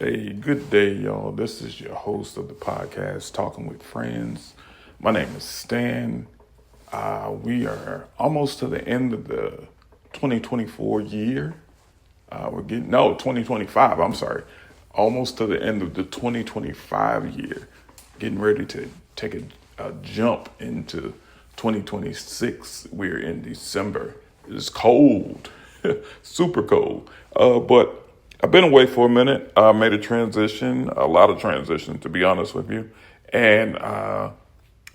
Hey, good day, y'all. This is your host of the podcast, Talking with Friends. My name is Stan. We are almost to the end of the 2024 year. 2025, I'm sorry. Almost to the end of the 2025 year. Getting ready to take a jump into 2026. We're in December. It's cold, super cold. But I've been away for a minute. I made a lot of transition, to be honest with you. And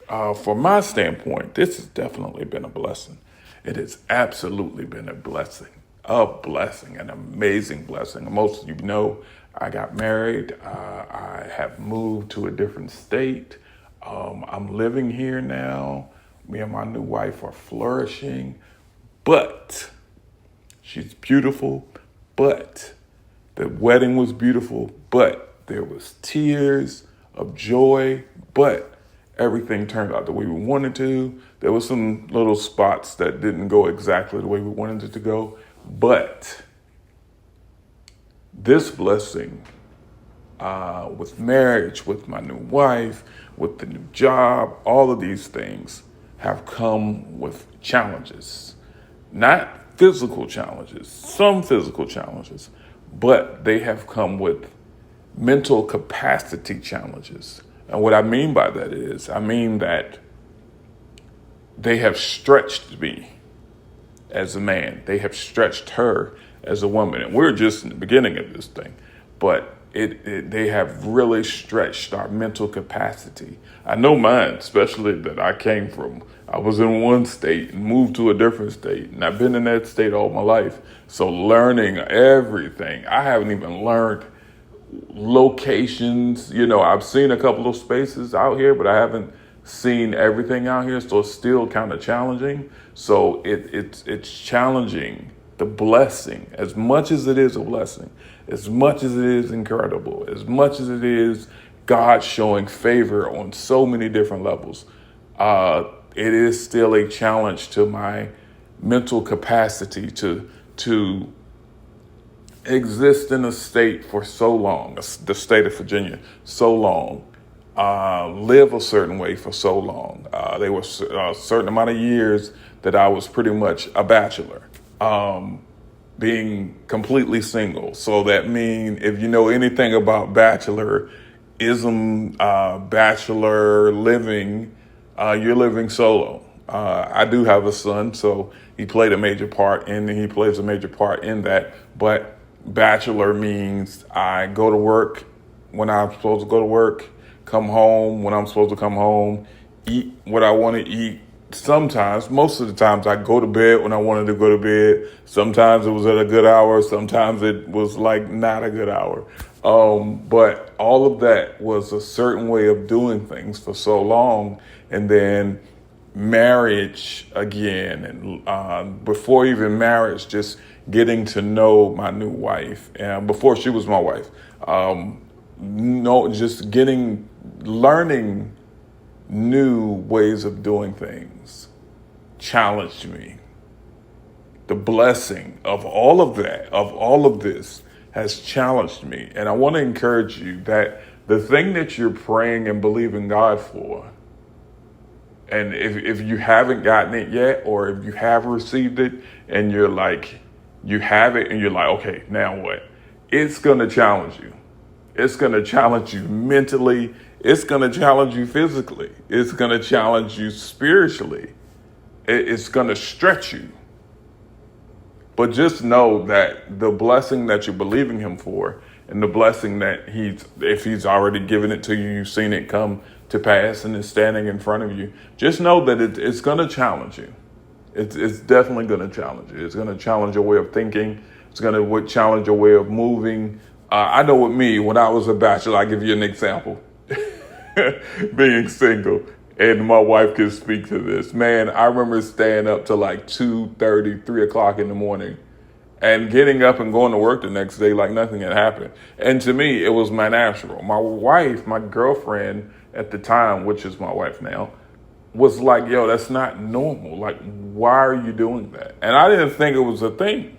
from my standpoint, this has definitely been a blessing. It has absolutely been a blessing, an amazing blessing. Most of you know I got married. I have moved to a different state. I'm living here now. Me and my new wife are flourishing, but she's beautiful, but the wedding was beautiful, but there was tears of joy, but everything turned out the way we wanted to. There was some little spots that didn't go exactly the way we wanted it to go, but this blessing with marriage, with my new wife, with the new job, all of these things have come with challenges. Not physical challenges, some physical challenges, but they have come with mental capacity challenges. And what I mean by that is, I mean that they have stretched me as a man. They have stretched her as a woman. And we're just in the beginning of this thing. But they have really stretched our mental capacity. I know mine, especially that I was in one state and moved to a different state. And I've been in that state all my life. So learning everything, I haven't even learned locations. I've seen a couple of spaces out here, but I haven't seen everything out here. So it's still kind of challenging. So it's challenging the blessing as much as it is a blessing, as much as it is incredible, as much as it is God showing favor on so many different levels. It is still a challenge to my mental capacity to exist in a state for so long, the state of Virginia, so long, live a certain way for so long. There were a certain amount of years that I was pretty much a bachelor, being completely single. So that means if you know anything about bachelorism, bachelor living, you're living solo. I do have a son, so he plays a major part in that. But bachelor means I go to work when I'm supposed to go to work, come home when I'm supposed to come home, eat what I want to eat. Sometimes, most of the times, I go to bed when I wanted to go to bed. Sometimes it was at a good hour. Sometimes it was like not a good hour. But all of that was a certain way of doing things for so long. And then marriage again. And before even marriage, just getting to know my new wife. And before she was my wife, learning new ways of doing things challenged me. The blessing of all of that, of all of this, has challenged me. And I want to encourage you that the thing that you're praying and believing God for, and if you haven't gotten it yet, or if you have received it and you're like, you have it and you're like, okay, now what? It's going to challenge you. It's going to challenge you mentally. It's going to challenge you physically. It's going to challenge you spiritually. It's going to stretch you. But just know that the blessing that you're believing him for, and the blessing that if he's already given it to you, you've seen it come to pass and it's standing in front of you, just know that it's going to challenge you. It's definitely going to challenge you. It's going to challenge your way of thinking. It's going to challenge your way of moving. I know with me, when I was a bachelor, I'll give you an example. Being single, and my wife can speak to this. Man, I remember staying up till like 2:30, 3 o'clock in the morning and getting up and going to work the next day like nothing had happened. And to me, it was my natural. My wife, my girlfriend at the time, which is my wife now, was like, yo, that's not normal. Like, why are you doing that? And I didn't think it was a thing.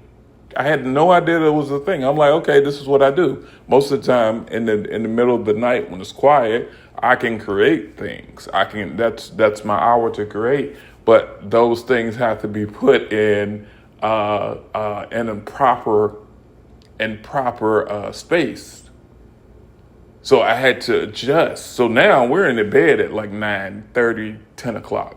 I had no idea that was a thing. I'm like, okay, this is what I do. Most of the time in the middle of the night when it's quiet, I can create things. That's my hour to create. But those things have to be put in a proper space. So I had to adjust. So now we're in the bed at like 9:30, 10 o'clock.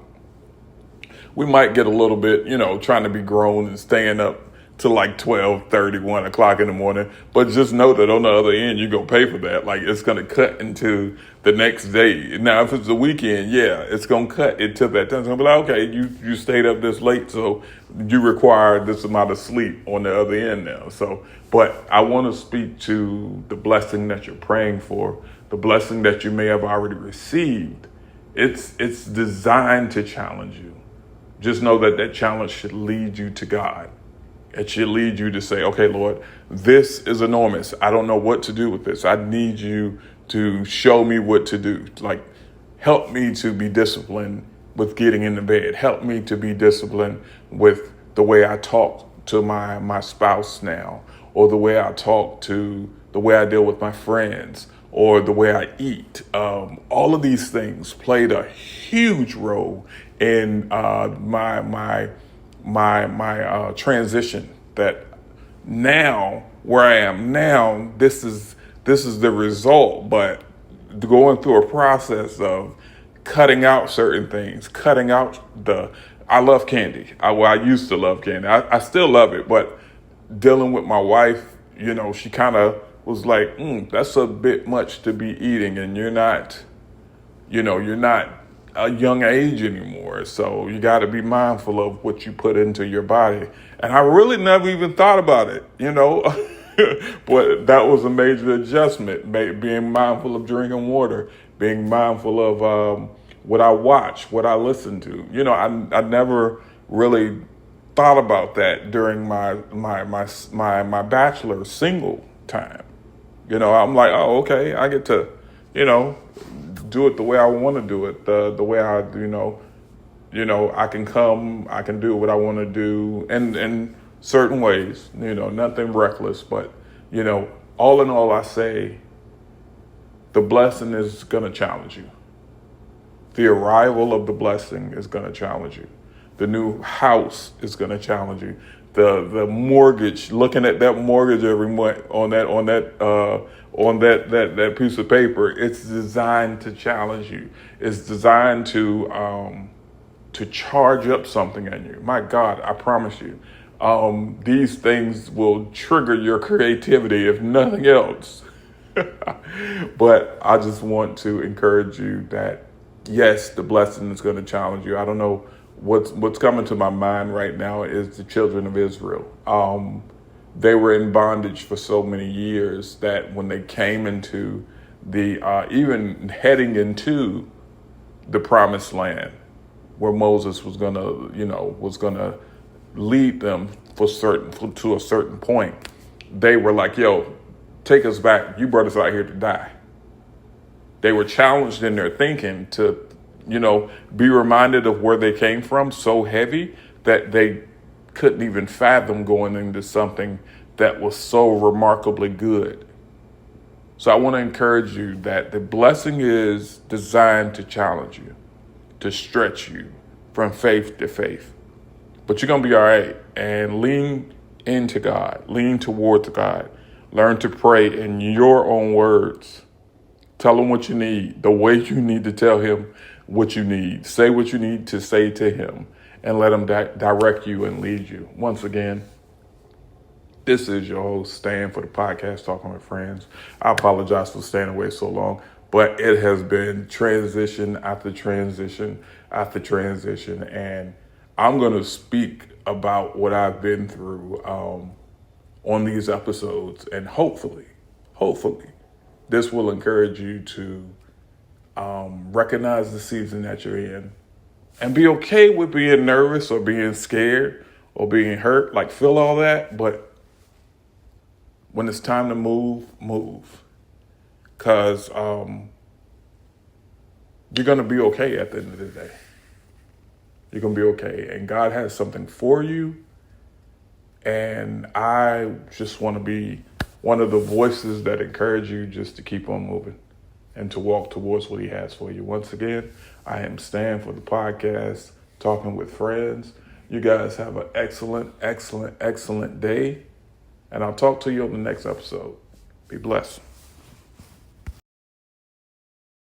We might get a little bit, trying to be grown and staying up to like 12:30, 1 o'clock in the morning. But just know that on the other end, you're going to pay for that. Like it's going to cut into the next day. Now, if it's the weekend, yeah, it's going to cut into that time. So I'm like, okay, you stayed up this late, so you require this amount of sleep on the other end now. So, but I want to speak to the blessing that you're praying for, the blessing that you may have already received. It's designed to challenge you. Just know that challenge should lead you to God. It should lead you to say, okay, Lord, this is enormous. I don't know what to do with this. I need you to show me what to do. Like, help me to be disciplined with getting into bed. Help me to be disciplined with the way I talk to my spouse now, or the way I the way I deal with my friends, or the way I eat. All of these things played a huge role in my transition. That now where I am now, this is the result. But going through a process of cutting out certain things, cutting out I love candy. I used to love candy. I still love it, but dealing with my wife, she kind of was like, that's a bit much to be eating, and you're not a young age anymore. So you got to be mindful of what you put into your body. And I really never even thought about it, but that was a major adjustment, being mindful of drinking water, being mindful of what I watch, what I listen to. I never really thought about that during my bachelor single time. I'm like, oh, okay, I get to, do it the way I want to do it, the way I I can do what I want to do, and in certain ways, nothing reckless, but, all in all, I say the blessing is going to challenge you. The arrival of the blessing is going to challenge you. The new house is going to challenge you. The mortgage, looking at that mortgage every month on that piece of paper, it's designed to challenge you. It's designed to charge up something in you. My God, I promise you, these things will trigger your creativity, if nothing else. But I just want to encourage you that yes, the blessing is going to challenge you. I don't know what's coming to my mind right now is the children of Israel. They were in bondage for so many years that when they came into even heading into the promised land, where Moses was gonna lead them to a certain point, they were like, "Yo, take us back. You brought us out here to die." They were challenged in their thinking to, be reminded of where they came from so heavy that they couldn't even fathom going into something that was so remarkably good. So I want to encourage you that the blessing is designed to challenge you, to stretch you from faith to faith. But you're going to be all right. And lean into God, lean towards God, learn to pray in your own words. Tell him what you need, the way you need to tell him what you need. Say what you need to say to him, and let him direct you and lead you. Once again, this is your host, Stan, for the podcast, Talking with Friends. I apologize for staying away so long, but it has been transition after transition after transition, and I'm going to speak about what I've been through on these episodes, and hopefully, this will encourage you to recognize the season that you're in and be okay with being nervous or being scared or being hurt, like feel all that. But when it's time to move. Because you're going to be okay at the end of the day. You're going to be okay. And God has something for you. And I just want to be one of the voices that encourage you just to keep on moving and to walk towards what he has for you. Once again, I am Stan for the podcast, Talking with Friends. You guys have an excellent, excellent, excellent day. And I'll talk to you on the next episode. Be blessed.